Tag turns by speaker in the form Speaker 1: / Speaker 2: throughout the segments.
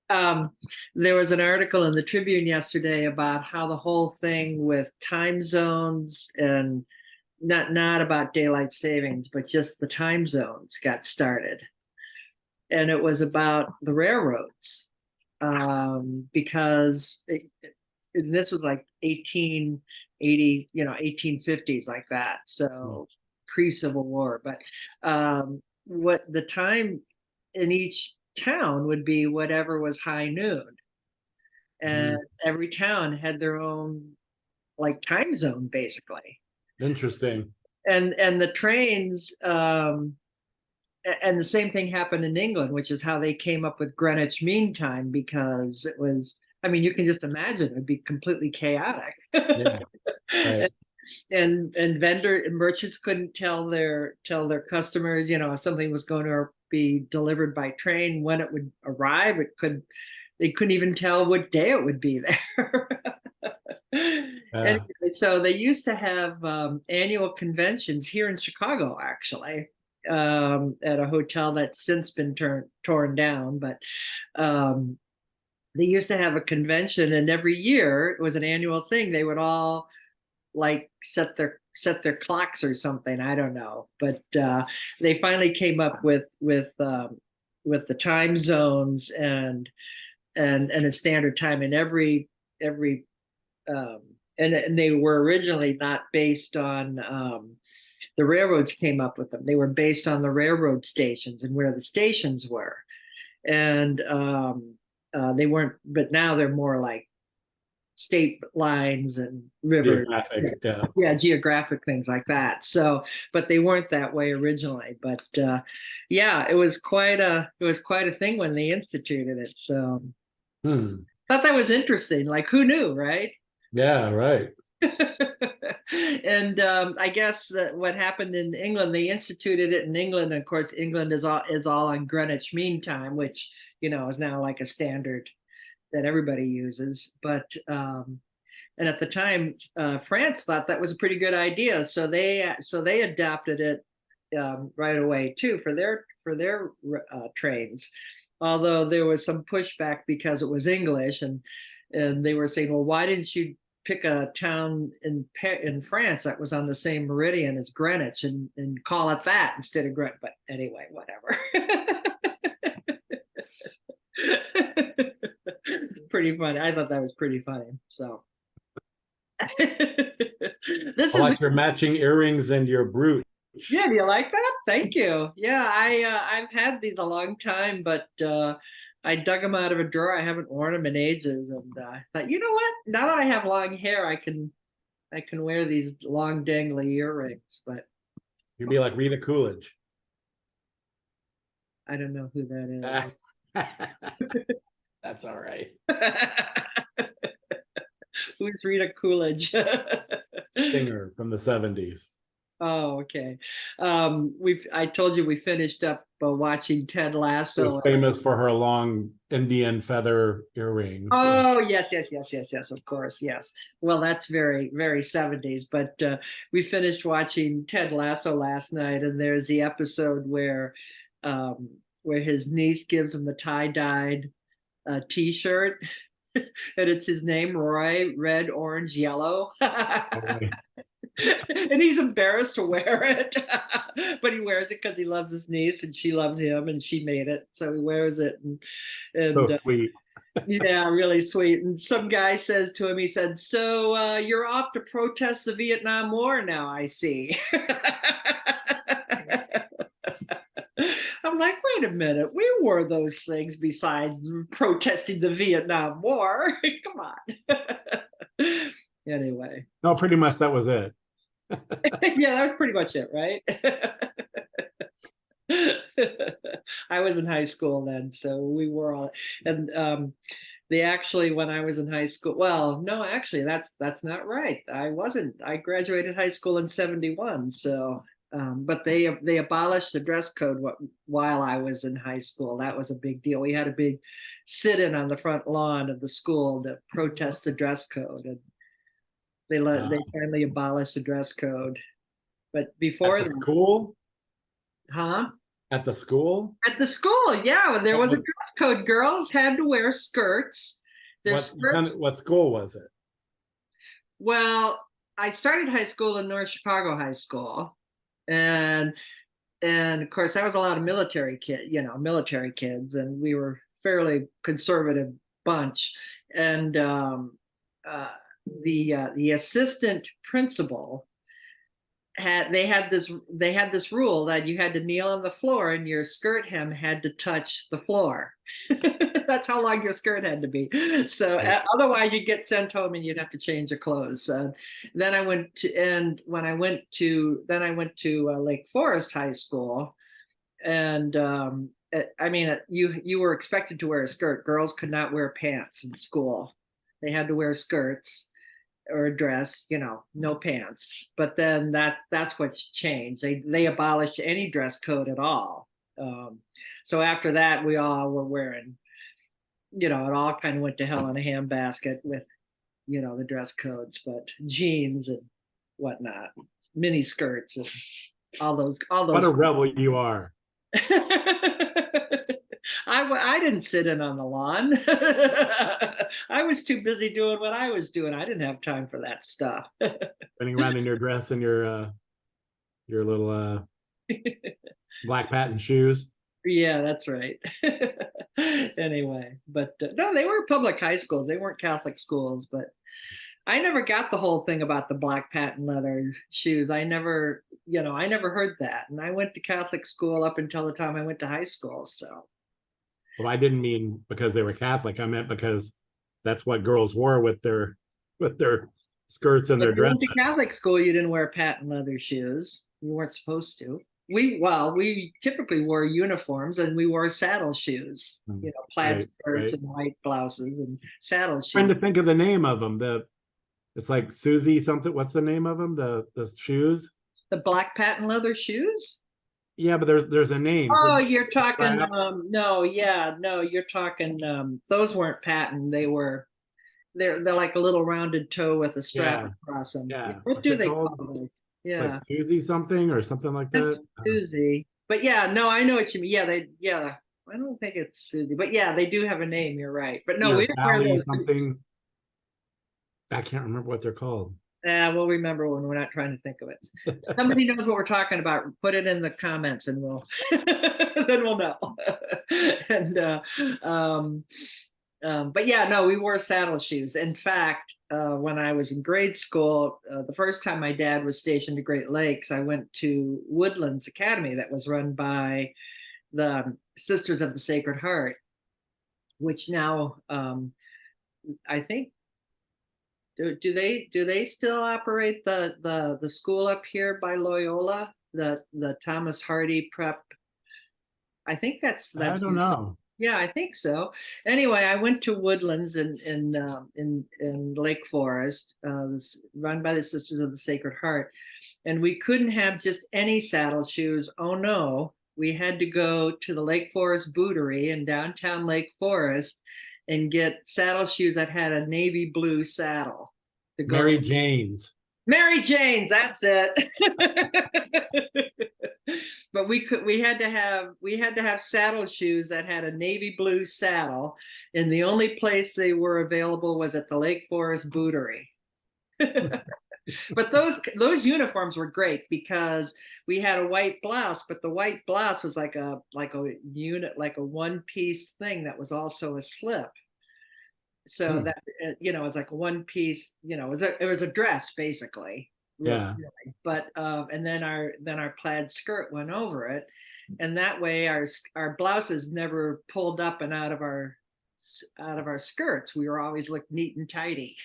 Speaker 1: Um, there was an article in the Tribune yesterday about how the whole thing with time zones and not about daylight savings, but just the time zones got started. And it was about the railroads, because this was like 1880, 1850s, like that. So pre-Civil War. But what the time in each town would be whatever was high noon. And
Speaker 2: Mm,
Speaker 1: every town had their own like time zone basically.
Speaker 2: interesting.
Speaker 1: And the trains, and the same thing happened in England, which is how they came up with Greenwich Mean Time, because it was, I mean, you can just imagine it'd be completely chaotic.
Speaker 2: Yeah, right.
Speaker 1: And vendor and merchants couldn't tell their customers, if something was going to be delivered by train, when it would arrive. They couldn't even tell what day it would be there.
Speaker 2: Uh,
Speaker 1: Anyway, so they used to have annual conventions here in Chicago, actually, at a hotel that's since been torn down. But um, they used to have a convention, and every year it was an annual thing. They would all like set their clocks or something. I don't know, but they finally came up with the time zones and a standard time in every um, and they were originally not based on, the railroads came up with them. They were based on the railroad stations and where the stations were, and they weren't. But now they're more like state lines and rivers.
Speaker 2: geographic, yeah.
Speaker 1: Yeah, geographic things like that. So, but they weren't that way originally. But yeah, it was quite a thing when they instituted it. So,
Speaker 2: Hmm.
Speaker 1: thought that was interesting. Like, who knew, right?
Speaker 2: Yeah, right.
Speaker 1: And I guess that what happened in England, they instituted it in England. Of course, England is all on Greenwich Mean Time, which is now like a standard that everybody uses. But and at the time, France thought that was a pretty good idea, so they adopted it right away too for their trains. Although there was some pushback because it was English, and they were saying, well, why didn't you pick a town in France that was on the same meridian as Greenwich and call it that instead of Greenwich? But anyway, whatever. Pretty funny. I thought that was pretty funny. So this
Speaker 2: I
Speaker 1: is
Speaker 2: like your matching earrings and your brooch.
Speaker 1: yeah. Do you like that? Thank you. Yeah, I've had these a long time, but I dug them out of a drawer. I haven't worn them in ages, and I thought, you know what? Now that I have long hair, I can wear these long dangly earrings. But
Speaker 2: You'd be like Rita Coolidge.
Speaker 1: I don't know who that
Speaker 2: That's all right.
Speaker 1: is. Who's Rita Coolidge?
Speaker 2: Singer from the 70s.
Speaker 1: Oh, okay. I told you we finished up watching Ted
Speaker 2: She was
Speaker 1: Lasso.
Speaker 2: famous for her long Indian feather earrings.
Speaker 1: Oh, yes, yes, yes, yes, yes, of course, yes. Well, that's very, very 70s. But we finished watching Ted Lasso last night, and there's the episode where his niece gives him the tie-dyed T-shirt, and it's his name, Roy, red, orange, yellow. And he's embarrassed to wear it, but he wears it because he loves his niece and she loves him and she made it, so he wears it. and
Speaker 2: So
Speaker 1: and
Speaker 2: sweet.
Speaker 1: yeah, really sweet. And some guy says to him, he said, so you're off to protest the Vietnam War now, I see. I'm like, wait a minute, we wore those things besides protesting the Vietnam War. Come on. Anyway.
Speaker 2: No, pretty much that was it.
Speaker 1: Yeah, that was pretty much it, right? I was in high school then, so we were all, and they actually, when I was in high school, well, no, actually, that's not right. I wasn't. I graduated high school in '71, so but they abolished the dress code while I was in high school. That was a big deal. We had a big sit-in on the front lawn of the school to protest the dress code, and they finally abolished the dress code. But
Speaker 2: At
Speaker 1: before
Speaker 2: the
Speaker 1: then,
Speaker 2: school?
Speaker 1: huh?
Speaker 2: At the school?
Speaker 1: At the school, yeah, there
Speaker 2: What
Speaker 1: was a
Speaker 2: was,
Speaker 1: dress code. Girls had to wear skirts. Their skirts.
Speaker 2: what school was it?
Speaker 1: Well, I started high school in North Chicago High School, and of course that was a lot of military kids, and we were fairly conservative bunch. And uh, the assistant principal had this rule that you had to kneel on the floor and your skirt hem had to touch the floor. That's how long your skirt had to be. So otherwise you'd get sent home and you'd have to change your clothes. Then I went to and when I went to then I went to Lake Forest High School, and I mean you were expected to wear a skirt. Girls could not wear pants in school. They had to wear skirts or a dress, no pants. But then that's what's changed. They abolished any dress code at all. So after that, we all were wearing, it all kind of went to hell in a handbasket with, the dress codes, but jeans and whatnot, mini skirts and all those.
Speaker 2: What a rebel you are.
Speaker 1: I didn't sit in on the lawn. I was too busy doing what I was doing. I didn't have time for that stuff.
Speaker 2: Running around in your dress and your little black patent shoes.
Speaker 1: Yeah, that's right. Anyway, but no, they were public high schools. They weren't Catholic schools, but I never got the whole thing about the black patent leather shoes. I never heard that. And I went to Catholic school up until the time I went to high school. So.
Speaker 2: Well, I didn't mean because they were Catholic. I meant because that's what girls wore with their skirts and their
Speaker 1: If you went
Speaker 2: dresses.
Speaker 1: to Catholic school, you didn't wear patent leather shoes. You weren't supposed to. We typically wore uniforms and we wore saddle shoes, plaid skirts and white blouses and saddle shoes.
Speaker 2: Trying to think of the name of them. It's like Susie something. What's the name of them? The shoes.
Speaker 1: The black patent leather shoes.
Speaker 2: Yeah, but there's a name.
Speaker 1: Oh, you're talking. No, you're talking. Those weren't patent. They're like a little rounded toe with a strap across them.
Speaker 2: Yeah.
Speaker 1: What do they call those? Yeah,
Speaker 2: like Susie something or something like that.
Speaker 1: That's Susie. But yeah, no, I know what you mean. Yeah. I don't think it's Susie, but yeah, they do have a name. You're right. But no, we didn't wear those.
Speaker 2: Something. I can't remember what they're called.
Speaker 1: We'll remember when we're not trying to think of it. If somebody knows what we're talking about, put it in the comments and we'll then we'll know. And but yeah, no, we wore saddle shoes. In fact, when I was in grade school, the first time my dad was stationed at Great Lakes, I went to Woodlands Academy that was run by the Sisters of the Sacred Heart, which now I think do they still operate the school up here by Loyola, the Thomas Hardy Prep? I think that's
Speaker 2: I don't know.
Speaker 1: Yeah, I think so. Anyway, I went to Woodlands in Lake Forest, run by the Sisters of the Sacred Heart, and we couldn't have just any saddle shoes. Oh no, we had to go to the Lake Forest Bootery in downtown Lake Forest and get saddle shoes that had a navy blue saddle.
Speaker 2: Mary Jane's.
Speaker 1: Mary Jane's, that's it. But we had to have saddle shoes that had a navy blue saddle, and the only place they were available was at the Lake Forest Bootery. But those uniforms were great because we had a white blouse, but the white blouse was like a one-piece thing that was also a slip. So that it was like a one piece, it was a dress basically.
Speaker 2: Yeah.
Speaker 1: Really. But and then our plaid skirt went over it, and that way our blouses never pulled up and out of our skirts. We were always looked neat and tidy.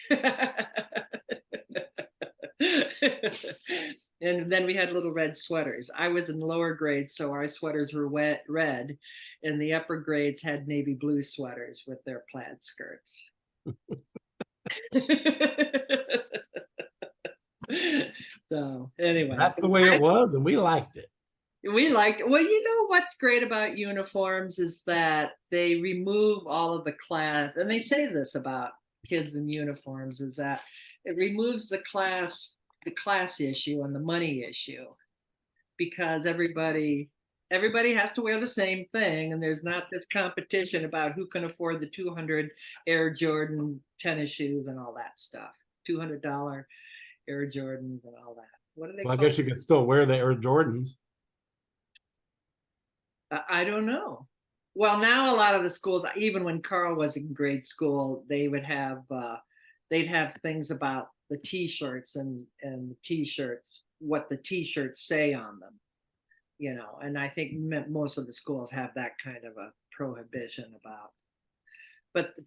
Speaker 1: And then we had little red sweaters. I was in lower grades, so our sweaters were red, and the upper grades had navy blue sweaters with their plaid skirts. So anyway,
Speaker 2: that's the way it was, and we liked it.
Speaker 1: Well, what's great about uniforms is that they remove all of the class, and they say this about kids in uniforms, is that it removes the class issue and the money issue, because everybody everybody has to wear the same thing, and there's not this competition about who can afford the 200 Air Jordan tennis shoes and all that stuff. $200 Air Jordans and all that. What do they
Speaker 2: Well, I
Speaker 1: call
Speaker 2: guess you could still wear the Air Jordans.
Speaker 1: I don't know. Well, now a lot of the schools, even when Carl was in grade school, they would have they'd have things about the T-shirts and the T-shirts, what the T-shirts say on them, you know. And I think most of the schools have that kind of a prohibition about.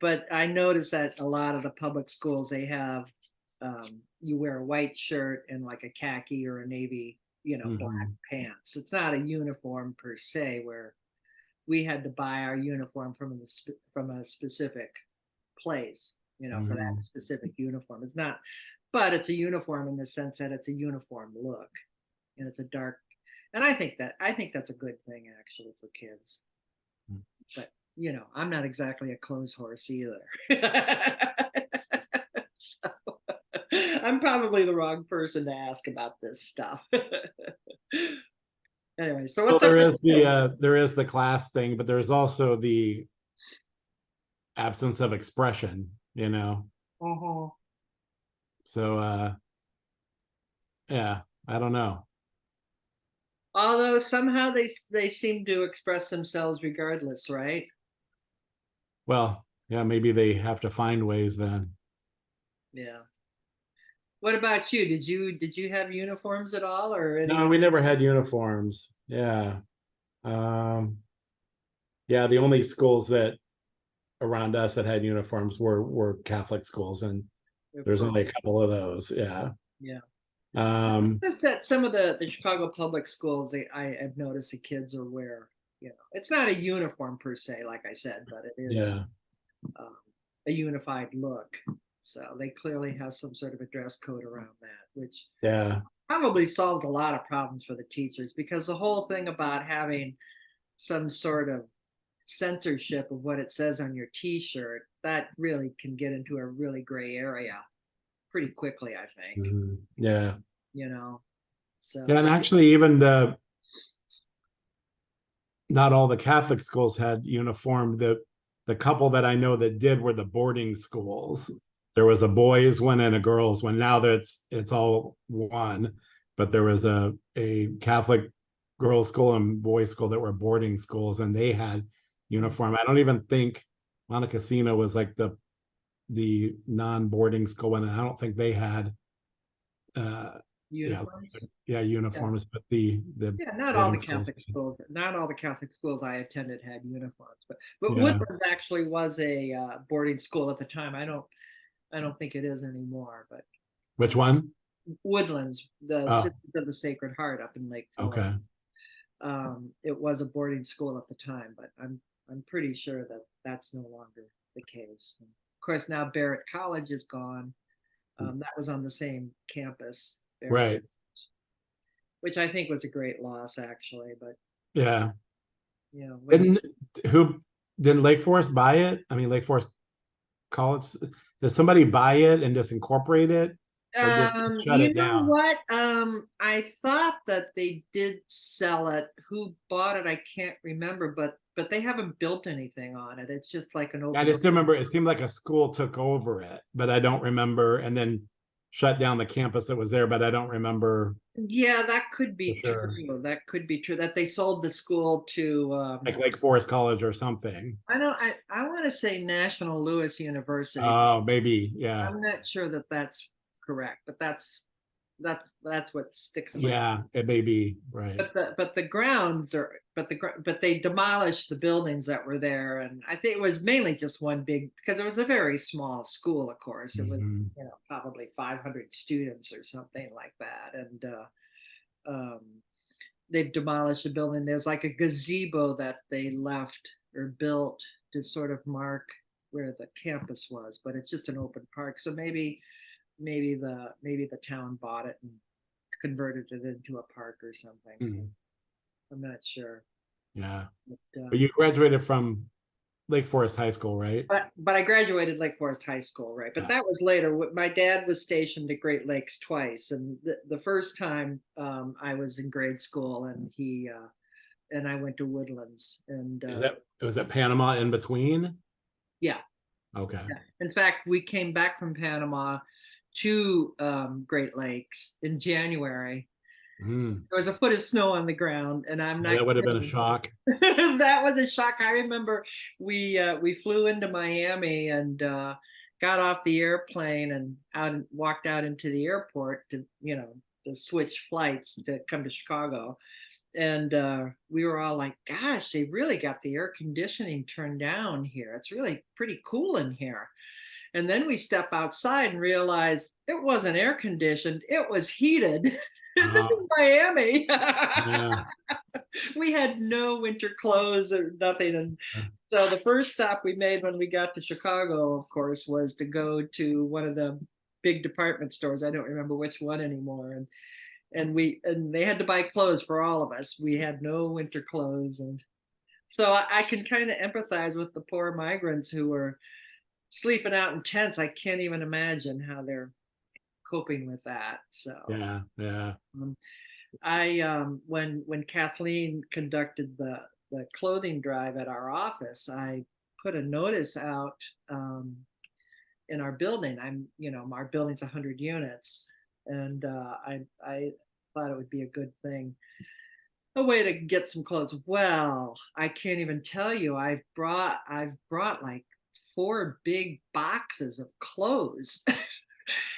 Speaker 1: But I noticed that a lot of the public schools they have you wear a white shirt and like a khaki or a navy, you know, black
Speaker 2: Mhm.
Speaker 1: pants. It's not a uniform per se where we had to buy our uniform from a specific place, you know, for that
Speaker 2: Mhm.
Speaker 1: specific uniform. It's not, but it's a uniform in the sense that it's a uniform look and it's a dark. And I think that's a good thing actually for kids. But you know, I'm not exactly a clothes horse either. So, I'm probably the wrong person to ask about this stuff. Anyway, so
Speaker 2: Well,
Speaker 1: what's up with you?
Speaker 2: there is the class thing, but there's also the absence of expression, you know.
Speaker 1: Uh-huh.
Speaker 2: So yeah, I don't know.
Speaker 1: Although somehow they seem to express themselves regardless, right?
Speaker 2: Well, yeah, maybe they have to find ways then.
Speaker 1: Yeah. What about you? Did you have uniforms at all or
Speaker 2: No,
Speaker 1: any?
Speaker 2: we never had uniforms. Yeah. Um, yeah, the only schools that around us that had uniforms were Catholic schools, and there's only a couple of those. Yeah.
Speaker 1: Yeah.
Speaker 2: Um,
Speaker 1: Just that some of the Chicago public schools, I've noticed the kids are wear, you know, it's not a uniform per se, like I said, but it is
Speaker 2: yeah.
Speaker 1: um, a unified look. So they clearly have some sort of a dress code around that, which
Speaker 2: Yeah.
Speaker 1: probably solves a lot of problems for the teachers because the whole thing about having some sort of censorship of what it says on your t-shirt, that really can get into a really gray area pretty quickly, I think,
Speaker 2: Mhm. Yeah.
Speaker 1: you know.
Speaker 2: Yeah,
Speaker 1: So
Speaker 2: and actually even the not all the Catholic schools had uniform. The couple that I know that did were the boarding schools. There was a boys one and a girls one. Now that it's all one, but there was a Catholic girls school and boys school that were boarding schools, and they had uniform. I don't even think Montecasino was like the non-boarding school one, and I don't think they had uh yeah
Speaker 1: uniforms.
Speaker 2: yeah
Speaker 1: Yeah.
Speaker 2: uniforms, but the
Speaker 1: Yeah, not all
Speaker 2: boarding
Speaker 1: the
Speaker 2: schools.
Speaker 1: Catholic schools, not all the Catholic schools I attended had uniforms, but
Speaker 2: Yeah.
Speaker 1: Woodlands actually was a boarding school at the time. I don't think it is anymore, but
Speaker 2: Which one?
Speaker 1: Woodlands, the
Speaker 2: Oh,
Speaker 1: Sisters of the Sacred Heart up in Lake
Speaker 2: okay.
Speaker 1: Forest. It was a boarding school at the time, but I'm pretty sure that that's no longer the case. And of course, now Barrett College is gone. That was on the same campus, Barrett,
Speaker 2: Right.
Speaker 1: which I think was a great loss, actually. But
Speaker 2: Yeah.
Speaker 1: you know, when you
Speaker 2: Didn't who didn't Lake Forest buy it? I mean, Lake Forest College. Did somebody buy it and just incorporate it, or did they shut
Speaker 1: You
Speaker 2: it
Speaker 1: know
Speaker 2: down?
Speaker 1: what? I thought that they did sell it. Who bought it? I can't remember, but they haven't built anything on it. It's just like an
Speaker 2: I
Speaker 1: open.
Speaker 2: just remember it seemed like a school took over it, but I don't remember, and then shut down the campus that was there, but I don't remember
Speaker 1: Yeah, that could
Speaker 2: for
Speaker 1: be
Speaker 2: sure.
Speaker 1: true. That could be true. That they sold the school to.
Speaker 2: Like Lake Forest College or something.
Speaker 1: I don't. I want to say National Louis University.
Speaker 2: Oh, maybe. Yeah.
Speaker 1: I'm not sure that that's correct, but that's what sticks in my.
Speaker 2: Yeah, it may be. Right.
Speaker 1: But the grounds are but they demolished the buildings that were there, and I think it was mainly just one big because it was a very small school. Of course, it was
Speaker 2: Mhm.
Speaker 1: you know probably 500 students or something like that, and um, they've demolished the building. There's like a gazebo that they left or built to sort of mark where the campus was, but it's just an open park. So maybe the town bought it and converted it into a park or something.
Speaker 2: Mhm.
Speaker 1: I'm not sure.
Speaker 2: Yeah.
Speaker 1: But,
Speaker 2: But you graduated from Lake Forest High School, right?
Speaker 1: but I graduated Lake Forest High School, right? But
Speaker 2: Yeah.
Speaker 1: that was later. My dad was stationed at Great Lakes twice, and the first time I was in grade school, and and I went to Woodlands. And
Speaker 2: Is that, was it Panama in between?
Speaker 1: yeah,
Speaker 2: Okay.
Speaker 1: yeah. In fact, we came back from Panama to Great Lakes in January.
Speaker 2: Hmm.
Speaker 1: There was a foot of snow on the ground, and I'm
Speaker 2: Yeah,
Speaker 1: not
Speaker 2: that would have been a
Speaker 1: kidding.
Speaker 2: shock.
Speaker 1: That was a shock. I remember we flew into Miami and got off the airplane and out and walked out into the airport to to switch flights to come to Chicago. And we were all like, "Gosh, they really got the air conditioning turned down here. It's really pretty cool in here." And then we step outside and realize it wasn't air conditioned; it was heated. This
Speaker 2: Oh,
Speaker 1: is Miami.
Speaker 2: yeah.
Speaker 1: We had no winter clothes or nothing. And so the first stop we made when we got to Chicago, of course, was to go to one of the big department stores. I don't remember which one anymore. And they had to buy clothes for all of us. We had no winter clothes. And so I can kind of empathize with the poor migrants who were sleeping out in tents. I can't even imagine how they're coping with that. So
Speaker 2: Yeah. Yeah.
Speaker 1: um, I when Kathleen conducted the clothing drive at our office, I put a notice out in our building. Our building's 100 units, and I thought it would be a good thing, a way to get some clothes. Well, I can't even tell you. I've brought like 4 big boxes of clothes.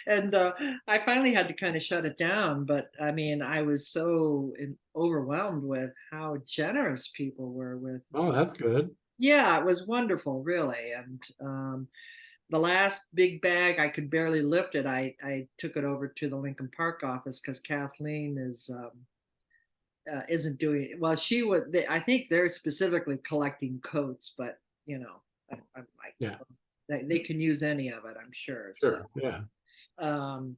Speaker 1: And I finally had to kind of shut it down. But I mean, I was so overwhelmed with how generous people were with.
Speaker 2: Oh, that's good.
Speaker 1: Yeah, it was wonderful, really. And the last big bag, I could barely lift it. I took it over to the Lincoln Park office because Kathleen isn't doing well. She would. I think they're specifically collecting coats, but I'm like,
Speaker 2: Yeah.
Speaker 1: they can use any of it, I'm sure. So.
Speaker 2: Sure. Yeah.
Speaker 1: Um,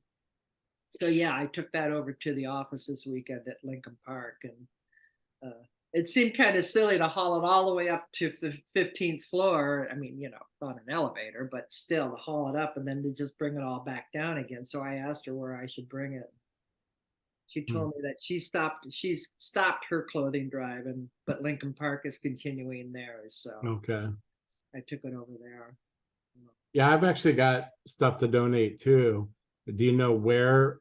Speaker 1: so yeah, I took that over to the office this weekend at Lincoln Park, and it seemed kind of silly to haul it all the way up to the 15th floor. I mean, on an elevator, but still to haul it up and then to just bring it all back down again. So I asked her where I should bring it. She
Speaker 2: Hmm.
Speaker 1: told me that she's stopped her clothing drive, and but Lincoln Park is continuing theirs. So
Speaker 2: Okay.
Speaker 1: I took it over there.
Speaker 2: Yeah, I've actually got stuff to donate too. Do you know where?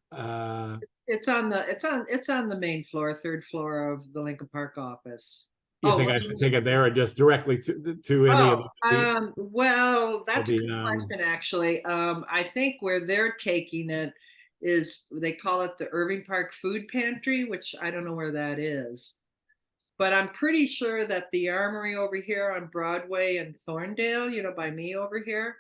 Speaker 1: It's on the main floor, third floor of the Lincoln Park office.
Speaker 2: You
Speaker 1: Oh,
Speaker 2: think I should take it there or just directly to any of
Speaker 1: well, that's a
Speaker 2: the
Speaker 1: good question, actually. I think where they're taking it is they call it the Irving Park Food Pantry, which I don't know where that is. But I'm pretty sure that the Armory over here on Broadway and Thorndale, by me over here,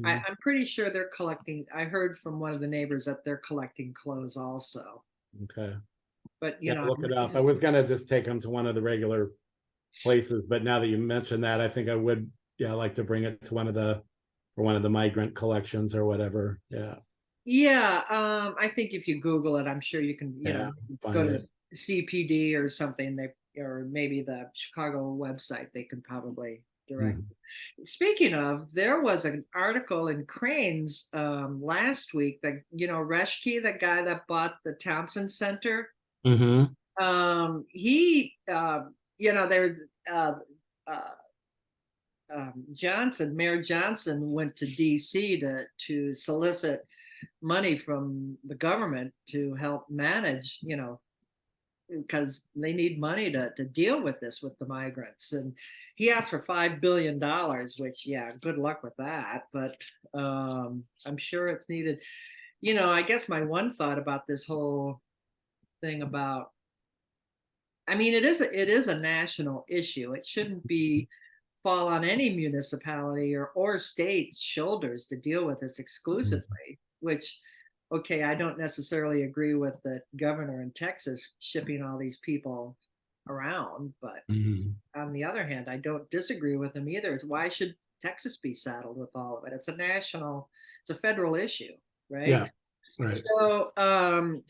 Speaker 2: Mhm.
Speaker 1: I'm pretty sure they're collecting. I heard from one of the neighbors that they're collecting clothes also.
Speaker 2: Okay.
Speaker 1: But
Speaker 2: Yeah, look it up. I was gonna just take them to one of the regular places, but now that you mentioned that, I think I would, yeah, like to bring it to one of the migrant collections or whatever. Yeah.
Speaker 1: yeah, I think if you Google it, I'm sure you can,
Speaker 2: Yeah.
Speaker 1: go
Speaker 2: Find
Speaker 1: to
Speaker 2: it.
Speaker 1: CPD or something. Or maybe the Chicago website. They can probably direct.
Speaker 2: Mhm.
Speaker 1: Speaking of, there was an article in Cranes last week that Reschke, the guy that bought the Thompson Center.
Speaker 2: Mhm.
Speaker 1: He, there's uh, uh, Mayor Johnson went to D.C. to solicit money from the government to help manage, because they need money to deal with this with the migrants. And he asked for $5 billion, which, yeah, good luck with that. But I'm sure it's needed. I guess my one thought about this whole thing about, I mean, it is a national issue. It shouldn't be fall on any municipality or state's shoulders to deal with this exclusively, which, okay, I don't necessarily agree with the governor in Texas shipping all these people around, but
Speaker 2: Mhm.
Speaker 1: on the other hand, I don't disagree with him either. It's why should Texas be saddled with all of it? It's a federal issue, right?
Speaker 2: Yeah. Right.
Speaker 1: So, um,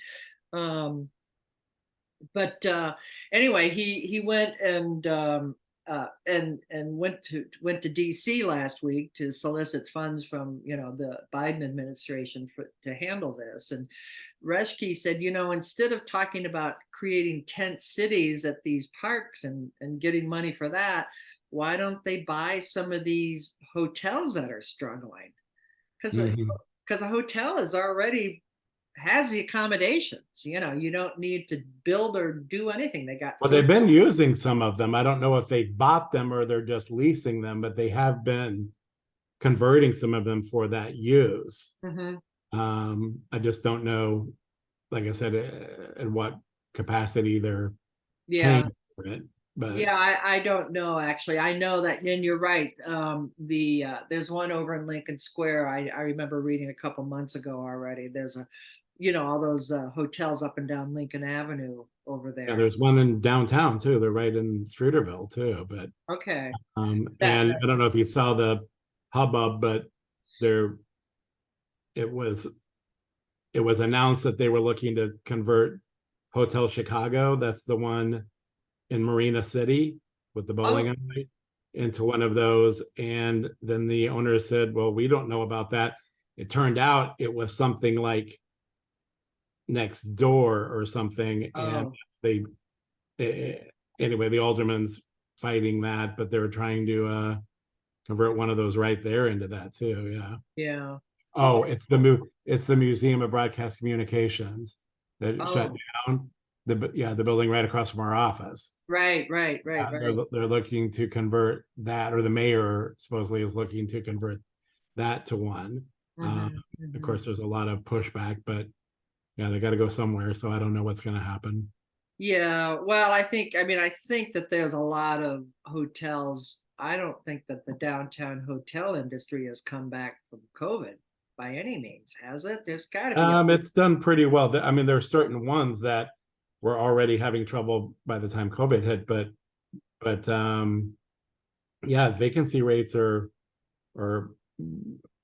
Speaker 1: but anyway, he went and and went to DC last week to solicit funds from the Biden administration to handle this. And Reschke said, instead of talking about creating tent cities at these parks and getting money for that, why don't they buy some of these hotels that are struggling? Because
Speaker 2: Mhm.
Speaker 1: a hotel is already has the accommodations. You don't need to build or do anything. They got
Speaker 2: Well,
Speaker 1: food.
Speaker 2: they've been using some of them. I don't know if they've bought them or they're just leasing them, but they have been converting some of them for that use.
Speaker 1: Mhm.
Speaker 2: I just don't know, like I said, in what capacity they're
Speaker 1: Yeah.
Speaker 2: paying for it. But
Speaker 1: Yeah, I don't know actually. I know that, and you're right. There's one over in Lincoln Square. I remember reading a couple months ago already. There's all those hotels up and down Lincoln Avenue over
Speaker 2: yeah,
Speaker 1: there.
Speaker 2: there's one in downtown too. They're right in Streeterville too. But
Speaker 1: Okay,
Speaker 2: and
Speaker 1: that
Speaker 2: I don't know if you saw the hubbub, but there it was it was announced that they were looking to convert Hotel Chicago. That's the one in Marina City with the bowling
Speaker 1: oh
Speaker 2: alley into one of those. And then the owner said, well, we don't know about that. It turned out it was something like next door or something. And
Speaker 1: oh
Speaker 2: they, anyway, the alderman's fighting that, but they were trying to convert one of those right there into that too. Yeah.
Speaker 1: yeah. Well,
Speaker 2: Oh, it's the Museum of Broadcast Communications that shut
Speaker 1: oh
Speaker 2: down. The building right across from our office.
Speaker 1: right, right, right, right.
Speaker 2: They're looking to convert that, or the mayor supposedly is looking to convert that to one. Um,
Speaker 1: Hmm,
Speaker 2: of
Speaker 1: hmm.
Speaker 2: course, there's a lot of pushback, but yeah, they got to go somewhere. So I don't know what's going to happen.
Speaker 1: Yeah, well, I think that there's a lot of hotels. I don't think that the downtown hotel industry has come back from COVID by any means, has it? There's got to be a
Speaker 2: It's done pretty well. I mean, there are certain ones that were already having trouble by the time COVID hit, but yeah, vacancy rates are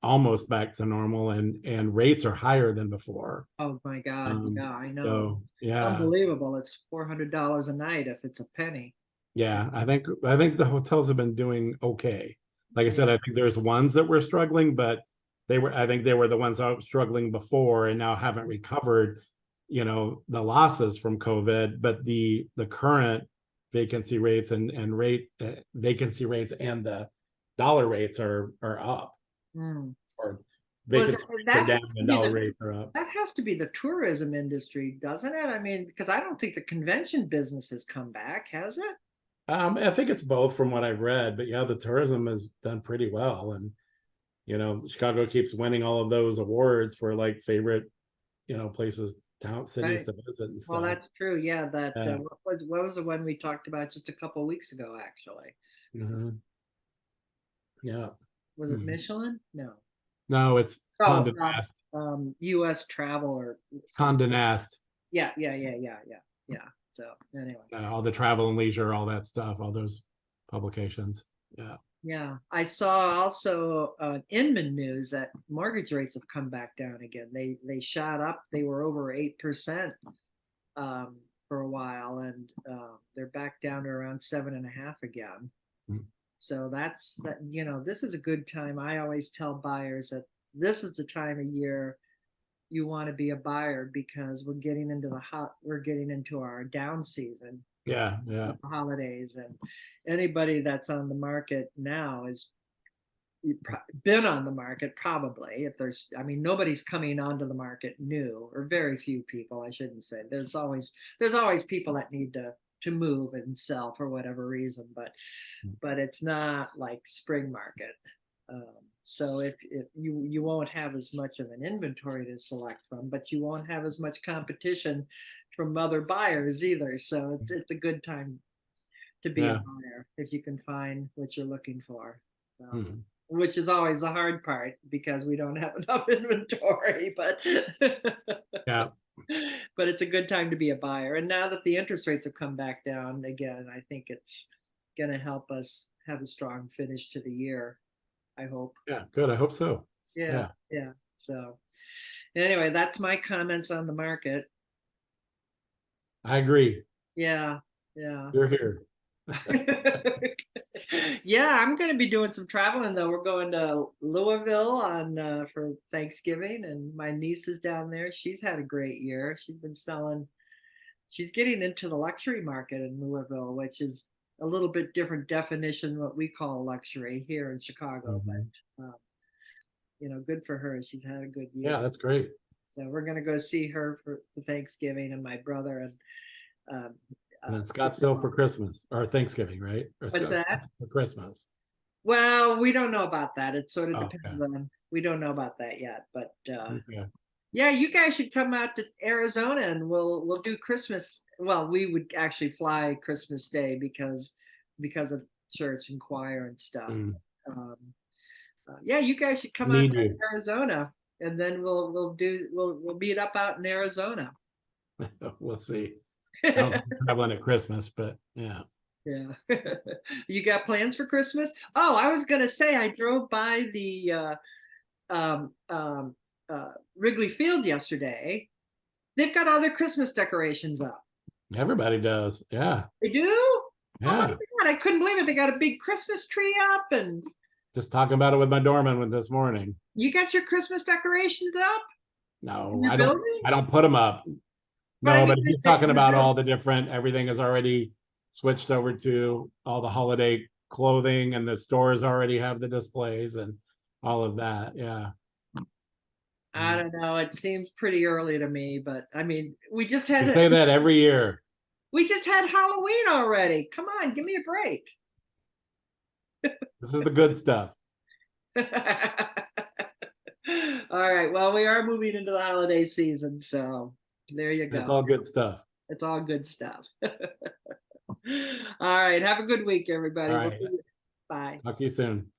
Speaker 2: almost back to normal, and rates are higher than before.
Speaker 1: oh my God,
Speaker 2: Um,
Speaker 1: yeah, I know.
Speaker 2: so yeah,
Speaker 1: Unbelievable. It's $400 a night if it's a penny.
Speaker 2: yeah, I think the hotels have been doing okay. Like I
Speaker 1: Yeah,
Speaker 2: said, I think there's ones that were struggling, but I think they were the ones that were struggling before and now haven't recovered, the losses from COVID. But the current vacancy rates and vacancy rates and the dollar rates are up,
Speaker 1: mm.
Speaker 2: or
Speaker 1: Was
Speaker 2: vacancy rates are
Speaker 1: that
Speaker 2: down
Speaker 1: has to
Speaker 2: and
Speaker 1: be
Speaker 2: dollar
Speaker 1: the
Speaker 2: rates are up.
Speaker 1: that has to be the tourism industry, doesn't it? I mean, because I don't think the convention business has come back, has it?
Speaker 2: I think it's both from what I've read, but yeah, the tourism has done pretty well, and Chicago keeps winning all of those awards for like favorite, places, town, cities
Speaker 1: Right.
Speaker 2: to visit and
Speaker 1: Well,
Speaker 2: stuff.
Speaker 1: that's true. Yeah, that
Speaker 2: Yeah.
Speaker 1: what was the one we talked about just a couple of weeks ago, actually?
Speaker 2: Mhm. Yeah.
Speaker 1: Was it
Speaker 2: Mhm.
Speaker 1: Michelin? No.
Speaker 2: No, it's
Speaker 1: Oh,
Speaker 2: Condé Nast.
Speaker 1: U.S. Travel or
Speaker 2: It's
Speaker 1: something.
Speaker 2: Condé Nast.
Speaker 1: Yeah, yeah, yeah, yeah, yeah, yeah. So anyway,
Speaker 2: All the travel and leisure, all that stuff, all those publications. Yeah.
Speaker 1: yeah, I saw also Inman news that mortgage rates have come back down again. They shot up. They were over 8% um, for a while, and they're back down to around 7.5 again.
Speaker 2: Mm.
Speaker 1: So that's that. This is a good time. I always tell buyers that this is the time of year you want to be a buyer because we're getting into our down season
Speaker 2: Yeah. Yeah.
Speaker 1: with the holidays, and anybody that's on the market now is been on the market probably. If there's I mean nobody's coming onto the market new, or very few people, I shouldn't say. There's always people that need to move and sell for whatever reason, but it's not like spring market. So if you won't have as much of an inventory to select from, but you won't have as much competition from other buyers either. So it's a good time to be a
Speaker 2: Yeah.
Speaker 1: buyer if you can find what you're looking for. So,
Speaker 2: Mhm.
Speaker 1: which is always the hard part because we don't have enough inventory, but
Speaker 2: Yeah.
Speaker 1: but it's a good time to be a buyer. And now that the interest rates have come back down again, I think it's going to help us have a strong finish to the year. I hope.
Speaker 2: Yeah. Good. I hope so.
Speaker 1: Yeah,
Speaker 2: Yeah.
Speaker 1: yeah. So anyway, that's my comments on the market.
Speaker 2: I agree.
Speaker 1: Yeah, yeah.
Speaker 2: You're here.
Speaker 1: Yeah, I'm going to be doing some traveling though. We're going to Louisville on for Thanksgiving, and my niece is down there. She's had a great year. She's been selling. She's getting into the luxury market in Louisville, which is a little bit different definition than what we call luxury here in Chicago.
Speaker 2: Mhm.
Speaker 1: But good for her. She's had a good
Speaker 2: Yeah,
Speaker 1: year.
Speaker 2: that's great.
Speaker 1: So we're going to go see her for Thanksgiving, and my brother and um,
Speaker 2: And then
Speaker 1: sister-in-law.
Speaker 2: Scottsdale for Christmas or Thanksgiving, right? Or
Speaker 1: What's
Speaker 2: Scottsdale
Speaker 1: that?
Speaker 2: for Christmas.
Speaker 1: Well, we don't know about that. It sort of
Speaker 2: Oh, okay.
Speaker 1: depends on. We don't know about that yet, but
Speaker 2: Okay.
Speaker 1: yeah, you guys should come out to Arizona and we'll do Christmas. Well, we would actually fly Christmas Day because of church and choir and stuff.
Speaker 2: Mm.
Speaker 1: Um, yeah, you guys should come out
Speaker 2: Need
Speaker 1: to
Speaker 2: you.
Speaker 1: Arizona, and then we'll meet up out in Arizona.
Speaker 2: We'll see. I don't think I'm traveling at Christmas, but yeah.
Speaker 1: Yeah. You got plans for Christmas? Oh, I was gonna say I drove by the um, um, Wrigley Field yesterday. They've got all their Christmas decorations up.
Speaker 2: Everybody does. Yeah.
Speaker 1: They do? Oh my
Speaker 2: Yeah.
Speaker 1: God, I couldn't believe it. They got a big Christmas tree up, and
Speaker 2: Just talking about it with my doorman with this morning.
Speaker 1: you got your Christmas decorations up in
Speaker 2: No,
Speaker 1: your building?
Speaker 2: I don't put them up.
Speaker 1: But I
Speaker 2: No,
Speaker 1: mean,
Speaker 2: but he's
Speaker 1: in
Speaker 2: talking
Speaker 1: your
Speaker 2: about
Speaker 1: building.
Speaker 2: all the different, everything is already switched over to all the holiday clothing, and the stores already have the displays and all of that. Yeah.
Speaker 1: I don't know. It seems pretty early to me, but I mean,
Speaker 2: You say that every year.
Speaker 1: we just had Halloween already. Come on, give me a break.
Speaker 2: This is the good stuff.
Speaker 1: All right. Well, we are moving into the holiday season, so there you
Speaker 2: That's
Speaker 1: go.
Speaker 2: all good stuff.
Speaker 1: It's all good stuff. All right. Have a good week,
Speaker 2: All
Speaker 1: everybody. We'll
Speaker 2: right.
Speaker 1: see you. Bye.
Speaker 2: Talk to you soon.